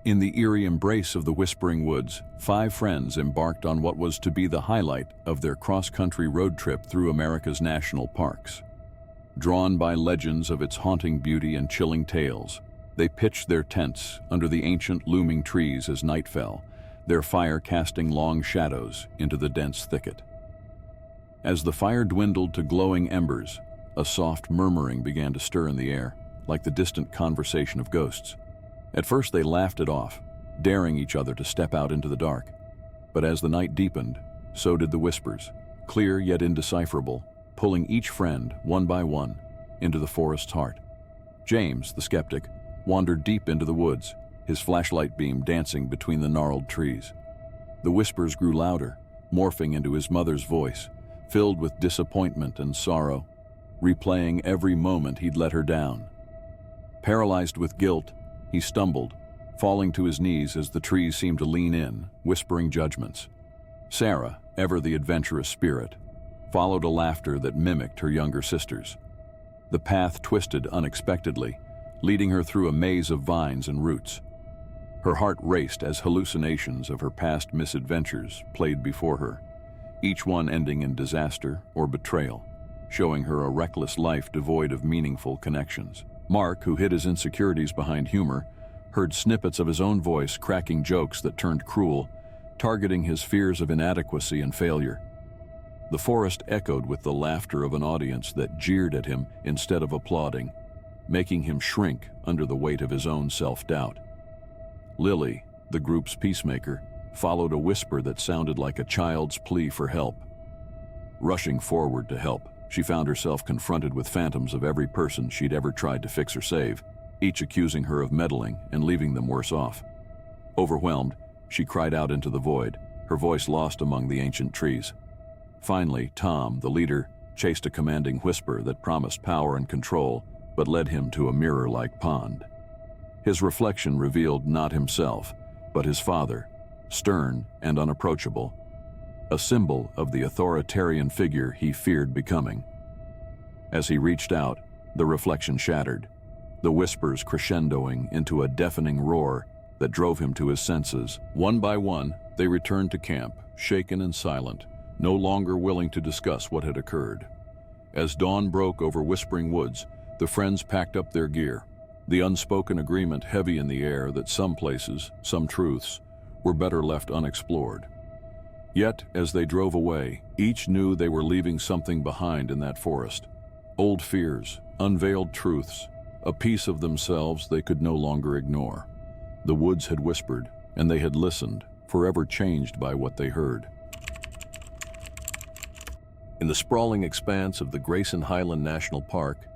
In the eerie embrace of the whispering woods, 5 friends embarked on what was to be the highlight of their cross-country road trip through America's national parks. Drawn by legends of its haunting beauty and chilling tales, they pitched their tents under the ancient looming trees as night fell, their fire casting long shadows into the dense thicket. As the fire dwindled to glowing embers, a soft murmuring began to stir in the air, like the distant conversation of ghosts. At first they laughed it off, daring each other to step out into the dark. But as the night deepened, so did the whispers, clear yet indecipherable, pulling each friend, one by one, into the forest's heart. James, the skeptic, wandered deep into the woods, his flashlight beam dancing between the gnarled trees. The whispers grew louder, morphing into his mother's voice, filled with disappointment and sorrow, replaying every moment he'd let her down. Paralyzed with guilt, he stumbled, falling to his knees as the trees seemed to lean in, whispering judgments. Sarah, ever the adventurous spirit, followed a laughter that mimicked her younger sister's. The path twisted unexpectedly, leading her through a maze of vines and roots. Her heart raced as hallucinations of her past misadventures played before her, each one ending in disaster or betrayal, showing her a reckless life devoid of meaningful connections. Mark, who hid his insecurities behind humor, heard snippets of his own voice cracking jokes that turned cruel, targeting his fears of inadequacy and failure. The forest echoed with the laughter of an audience that jeered at him instead of applauding, making him shrink under the weight of his own self-doubt. Lily, the group's peacemaker, followed a whisper that sounded like a child's plea for help. Rushing forward to help, she found herself confronted with phantoms of every person she'd ever tried to fix or save, each accusing her of meddling and leaving them worse off. Overwhelmed, she cried out into the void, her voice lost among the ancient trees. Finally, Tom, the leader, chased a commanding whisper that promised power and control, but led him to a mirror-like pond. His reflection revealed not himself, but his father, stern and unapproachable, a symbol of the authoritarian figure he feared becoming. As he reached out, the reflection shattered, the whispers crescendoing into a deafening roar that drove him to his senses. One by one, they returned to camp, shaken and silent, no longer willing to discuss what had occurred. As dawn broke over whispering woods, the friends packed up their gear, the unspoken agreement heavy in the air that some places, some truths, were better left unexplored. Yet, as they drove away, each knew they were leaving something behind in that forest. Old fears, unveiled truths, a piece of themselves they could no longer ignore. The woods had whispered, and they had listened, forever changed by what they heard. In the sprawling expanse of the Grayson Highland National Park,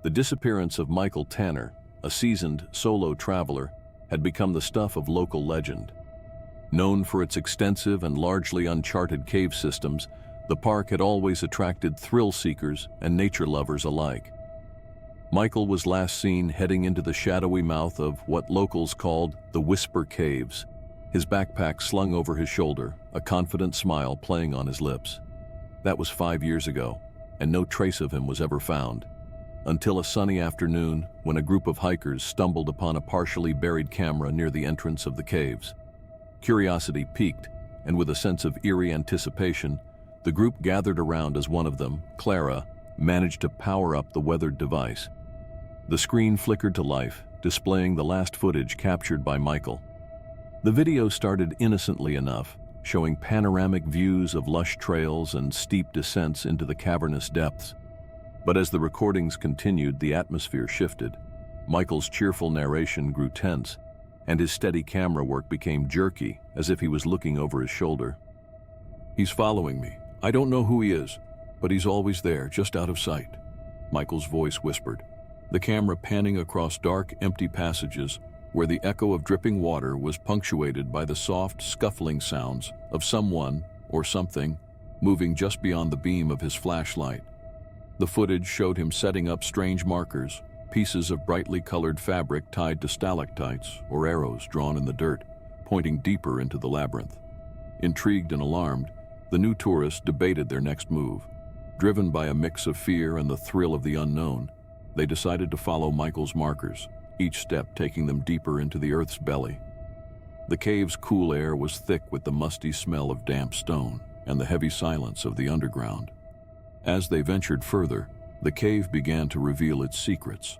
the disappearance of Michael Tanner, a seasoned solo traveler, had become the stuff of local legend. Known for its extensive and largely uncharted cave systems, the park had always attracted thrill seekers and nature lovers alike. Michael was last seen heading into the shadowy mouth of what locals called the Whisper Caves, his backpack slung over his shoulder, a confident smile playing on his lips. That was 5 years ago, and no trace of him was ever found, until a sunny afternoon when a group of hikers stumbled upon a partially buried camera near the entrance of the caves. Curiosity piqued, and with a sense of eerie anticipation, the group gathered around as one of them, Clara, managed to power up the weathered device. The screen flickered to life, displaying the last footage captured by Michael. The video started innocently enough, showing panoramic views of lush trails and steep descents into the cavernous depths. But as the recordings continued, the atmosphere shifted. Michael's cheerful narration grew tense, and his steady camera work became jerky, as if he was looking over his shoulder. "He's following me. I don't know who he is, but he's always there, just out of sight," Michael's voice whispered, the camera panning across dark, empty passages where the echo of dripping water was punctuated by the soft, scuffling sounds of someone or something moving just beyond the beam of his flashlight. The footage showed him setting up strange markers, pieces of brightly colored fabric tied to stalactites or arrows drawn in the dirt, pointing deeper into the labyrinth. Intrigued and alarmed, the new tourists debated their next move. Driven by a mix of fear and the thrill of the unknown, they decided to follow Michael's markers, each step taking them deeper into the Earth's belly. The cave's cool air was thick with the musty smell of damp stone and the heavy silence of the underground. As they ventured further, the cave began to reveal its secrets.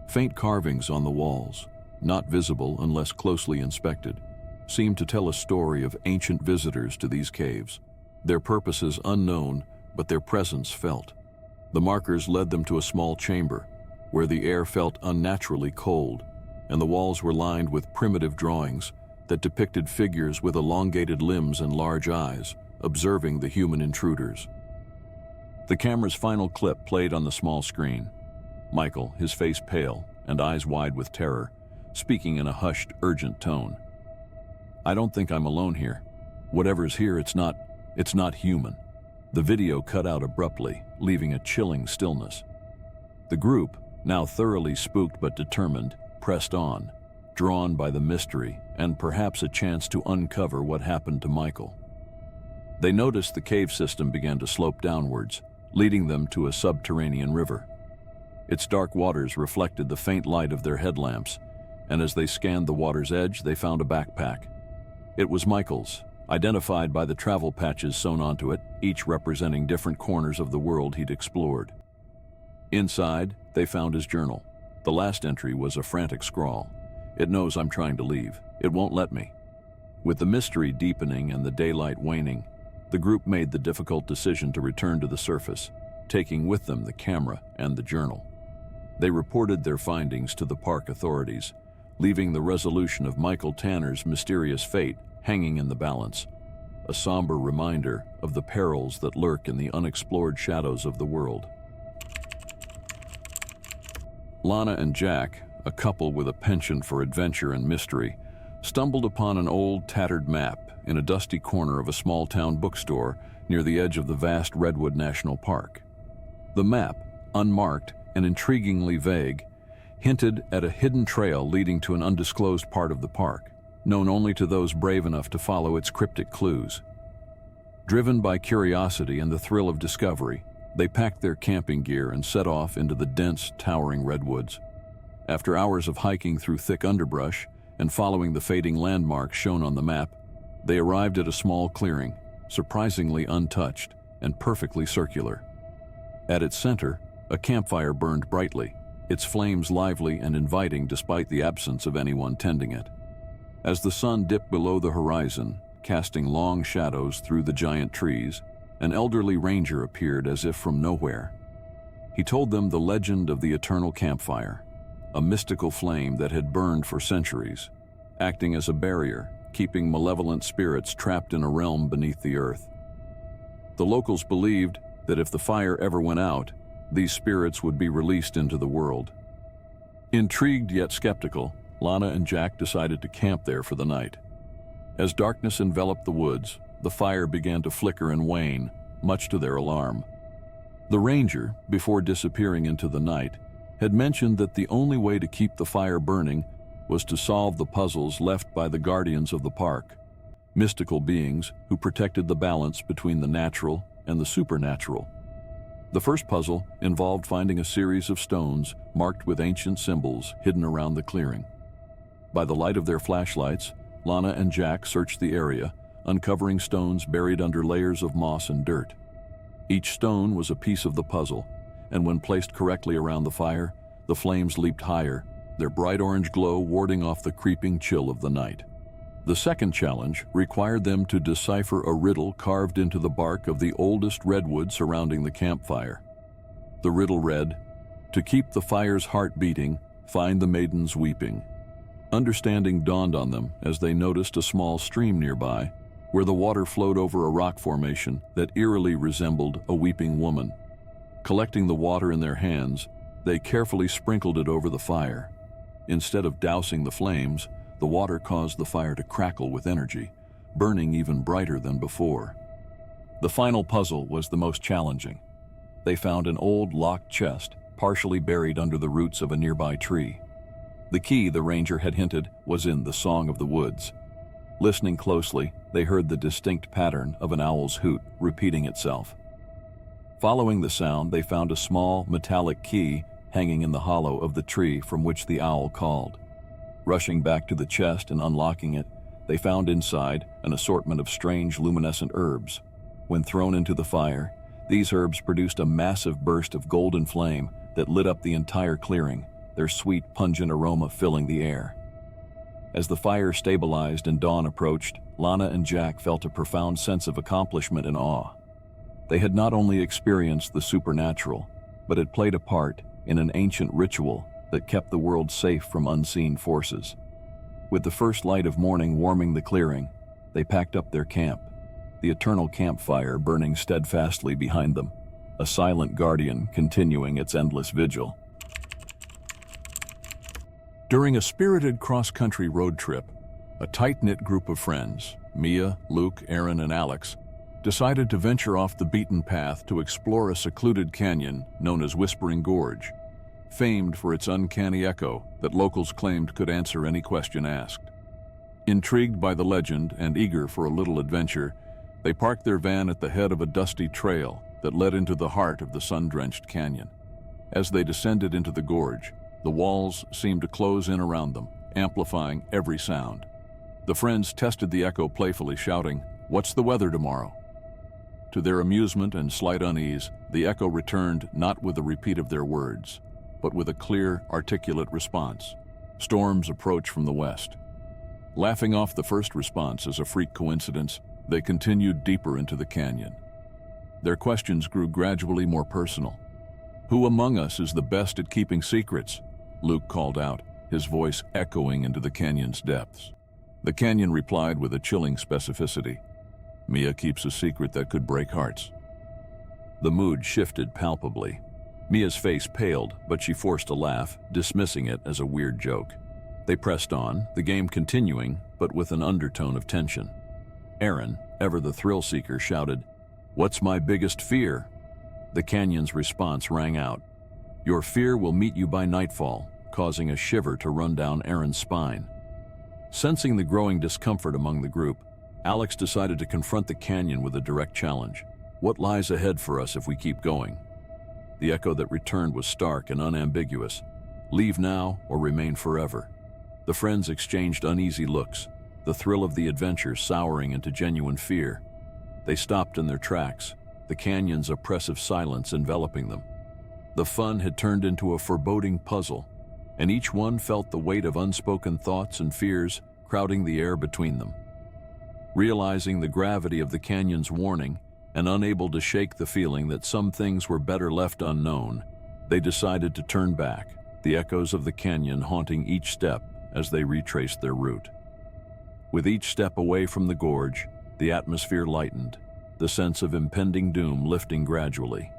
Faint carvings on the walls, not visible unless closely inspected, seemed to tell a story of ancient visitors to these caves, their purposes unknown, but their presence felt. The markers led them to a small chamber, where the air felt unnaturally cold, and the walls were lined with primitive drawings that depicted figures with elongated limbs and large eyes, observing the human intruders. The camera's final clip played on the small screen. Michael, his face pale and eyes wide with terror, speaking in a hushed, urgent tone. "I don't think I'm alone here. Whatever's here, it's not human." The video cut out abruptly, leaving a chilling stillness. The group, now thoroughly spooked but determined, pressed on, drawn by the mystery and perhaps a chance to uncover what happened to Michael. They noticed the cave system began to slope downwards, leading them to a subterranean river. Its dark waters reflected the faint light of their headlamps, and as they scanned the water's edge, they found a backpack. It was Michael's, identified by the travel patches sewn onto it, each representing different corners of the world he'd explored. Inside, they found his journal. The last entry was a frantic scrawl. "It knows I'm trying to leave. It won't let me." With the mystery deepening and the daylight waning, the group made the difficult decision to return to the surface, taking with them the camera and the journal. They reported their findings to the park authorities, leaving the resolution of Michael Tanner's mysterious fate hanging in the balance, a somber reminder of the perils that lurk in the unexplored shadows of the world. Lana and Jack, a couple with a penchant for adventure and mystery, stumbled upon an old, tattered map in a dusty corner of a small-town bookstore near the edge of the vast Redwood National Park. The map, unmarked and intriguingly vague, hinted at a hidden trail leading to an undisclosed part of the park, known only to those brave enough to follow its cryptic clues. Driven by curiosity and the thrill of discovery, they packed their camping gear and set off into the dense, towering redwoods. After hours of hiking through thick underbrush and following the fading landmarks shown on the map, they arrived at a small clearing, surprisingly untouched and perfectly circular. At its center, a campfire burned brightly, its flames lively and inviting despite the absence of anyone tending it. As the sun dipped below the horizon, casting long shadows through the giant trees, an elderly ranger appeared as if from nowhere. He told them the legend of the eternal campfire, a mystical flame that had burned for centuries, acting as a barrier, keeping malevolent spirits trapped in a realm beneath the earth. The locals believed that if the fire ever went out, these spirits would be released into the world. Intrigued yet skeptical, Lana and Jack decided to camp there for the night. As darkness enveloped the woods, the fire began to flicker and wane, much to their alarm. The ranger, before disappearing into the night, had mentioned that the only way to keep the fire burning was to solve the puzzles left by the guardians of the park, mystical beings who protected the balance between the natural and the supernatural. The first puzzle involved finding a series of stones marked with ancient symbols hidden around the clearing. By the light of their flashlights, Lana and Jack searched the area, uncovering stones buried under layers of moss and dirt. Each stone was a piece of the puzzle, and when placed correctly around the fire, the flames leaped higher, their bright orange glow warding off the creeping chill of the night. The second challenge required them to decipher a riddle carved into the bark of the oldest redwood surrounding the campfire. The riddle read, "To keep the fire's heart beating, find the maidens weeping." Understanding dawned on them as they noticed a small stream nearby, where the water flowed over a rock formation that eerily resembled a weeping woman. Collecting the water in their hands, they carefully sprinkled it over the fire. Instead of dousing the flames, the water caused the fire to crackle with energy, burning even brighter than before. The final puzzle was the most challenging. They found an old locked chest, partially buried under the roots of a nearby tree. The key, the ranger had hinted, was in the Song of the Woods. Listening closely, they heard the distinct pattern of an owl's hoot repeating itself. Following the sound, they found a small, metallic key hanging in the hollow of the tree from which the owl called. Rushing back to the chest and unlocking it, They found inside an assortment of strange luminescent herbs. When thrown into the fire, these herbs produced a massive burst of golden flame that lit up the entire clearing, their sweet, pungent aroma filling the air. As the fire stabilized and dawn approached, Lana and Jack felt a profound sense of accomplishment and awe. They had not only experienced the supernatural, but had played a part in an ancient ritual that kept the world safe from unseen forces. With the first light of morning warming the clearing, they packed up their camp, the eternal campfire burning steadfastly behind them, a silent guardian continuing its endless vigil. During a spirited cross-country road trip, a tight-knit group of friends, Mia, Luke, Aaron, and Alex, decided to venture off the beaten path to explore a secluded canyon known as Whispering Gorge, famed for its uncanny echo that locals claimed could answer any question asked. Intrigued by the legend and eager for a little adventure, they parked their van at the head of a dusty trail that led into the heart of the sun-drenched canyon. As they descended into the gorge, the walls seemed to close in around them, amplifying every sound. The friends tested the echo playfully, shouting, "What's the weather tomorrow?" To their amusement and slight unease, the echo returned not with a repeat of their words, but with a clear, articulate response. "Storms approach from the west." Laughing off the first response as a freak coincidence, they continued deeper into the canyon. Their questions grew gradually more personal. "Who among us is the best at keeping secrets?" Luke called out, his voice echoing into the canyon's depths. The canyon replied with a chilling specificity. "Mia keeps a secret that could break hearts." The mood shifted palpably. Mia's face paled, but she forced a laugh, dismissing it as a weird joke. They pressed on, the game continuing, but with an undertone of tension. Aaron, ever the thrill-seeker, shouted, "What's my biggest fear?" The canyon's response rang out. "Your fear will meet you by nightfall," causing a shiver to run down Aaron's spine. Sensing the growing discomfort among the group, Alex decided to confront the canyon with a direct challenge. "What lies ahead for us if we keep going?" The echo that returned was stark and unambiguous. "Leave now or remain forever." The friends exchanged uneasy looks, the thrill of the adventure souring into genuine fear. They stopped in their tracks, the canyon's oppressive silence enveloping them. The fun had turned into a foreboding puzzle, and each one felt the weight of unspoken thoughts and fears crowding the air between them. Realizing the gravity of the canyon's warning and unable to shake the feeling that some things were better left unknown, they decided to turn back, the echoes of the canyon haunting each step as they retraced their route. With each step away from the gorge, the atmosphere lightened, the sense of impending doom lifting gradually.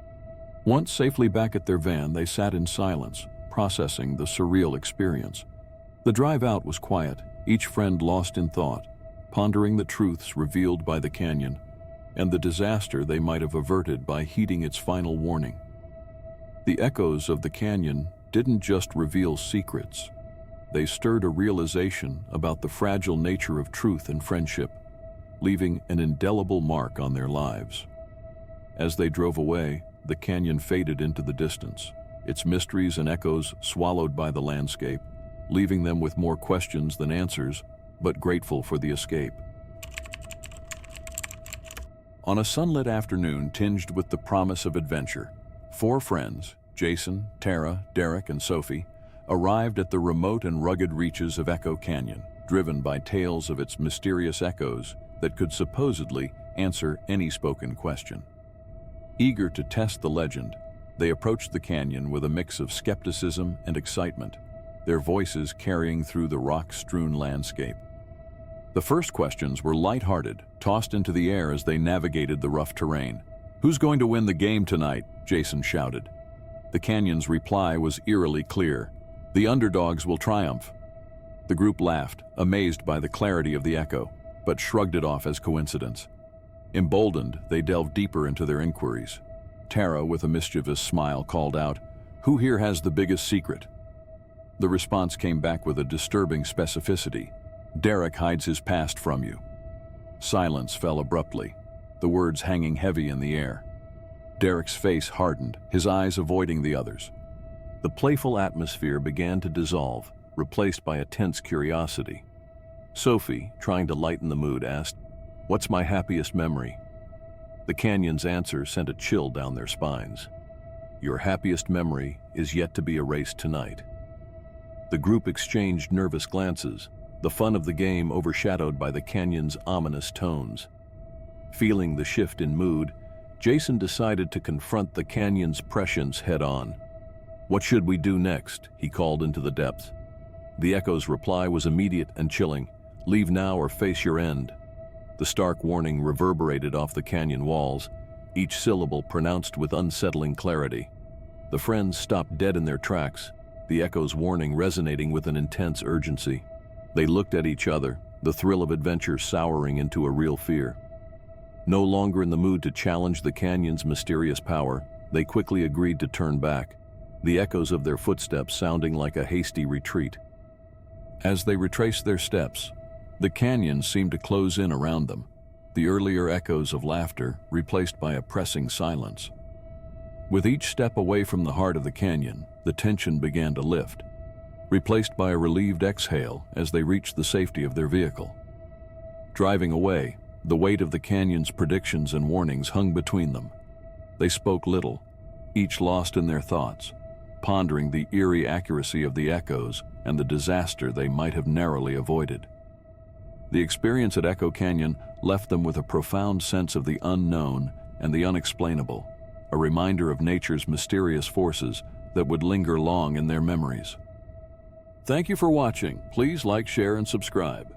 Once safely back at their van, they sat in silence, processing the surreal experience. The drive out was quiet, each friend lost in thought, pondering the truths revealed by the canyon and the disaster they might have averted by heeding its final warning. The echoes of the canyon didn't just reveal secrets. They stirred a realization about the fragile nature of truth and friendship, leaving an indelible mark on their lives. As they drove away, the canyon faded into the distance, its mysteries and echoes swallowed by the landscape, leaving them with more questions than answers, but grateful for the escape. On a sunlit afternoon tinged with the promise of adventure, 4 friends, Jason, Tara, Derek, and Sophie, arrived at the remote and rugged reaches of Echo Canyon, driven by tales of its mysterious echoes that could supposedly answer any spoken question. Eager to test the legend, they approached the canyon with a mix of skepticism and excitement, their voices carrying through the rock-strewn landscape. The first questions were light-hearted, tossed into the air as they navigated the rough terrain. "Who's going to win the game tonight?" Jason shouted. The canyon's reply was eerily clear. "The underdogs will triumph." The group laughed, amazed by the clarity of the echo, but shrugged it off as coincidence. Emboldened, they delved deeper into their inquiries. Tara, with a mischievous smile, called out, "Who here has the biggest secret?" The response came back with a disturbing specificity. "Derek hides his past from you." Silence fell abruptly, the words hanging heavy in the air. Derek's face hardened, his eyes avoiding the others. The playful atmosphere began to dissolve, replaced by a tense curiosity. Sophie, trying to lighten the mood, asked, "What's my happiest memory?" The canyon's answer sent a chill down their spines. "Your happiest memory is yet to be erased tonight." The group exchanged nervous glances, the fun of the game overshadowed by the canyon's ominous tones. Feeling the shift in mood, Jason decided to confront the canyon's prescience head-on. "What should we do next?" he called into the depths. The echo's reply was immediate and chilling. "Leave now or face your end." The stark warning reverberated off the canyon walls, each syllable pronounced with unsettling clarity. The friends stopped dead in their tracks, the echo's warning resonating with an intense urgency. They looked at each other, the thrill of adventure souring into a real fear. No longer in the mood to challenge the canyon's mysterious power, they quickly agreed to turn back, the echoes of their footsteps sounding like a hasty retreat. As they retraced their steps, the canyon seemed to close in around them, the earlier echoes of laughter replaced by a pressing silence. With each step away from the heart of the canyon, the tension began to lift, replaced by a relieved exhale as they reached the safety of their vehicle. Driving away, the weight of the canyon's predictions and warnings hung between them. They spoke little, each lost in their thoughts, pondering the eerie accuracy of the echoes and the disaster they might have narrowly avoided. The experience at Echo Canyon left them with a profound sense of the unknown and the unexplainable, a reminder of nature's mysterious forces that would linger long in their memories. Thank you for watching. Please like, share, and subscribe.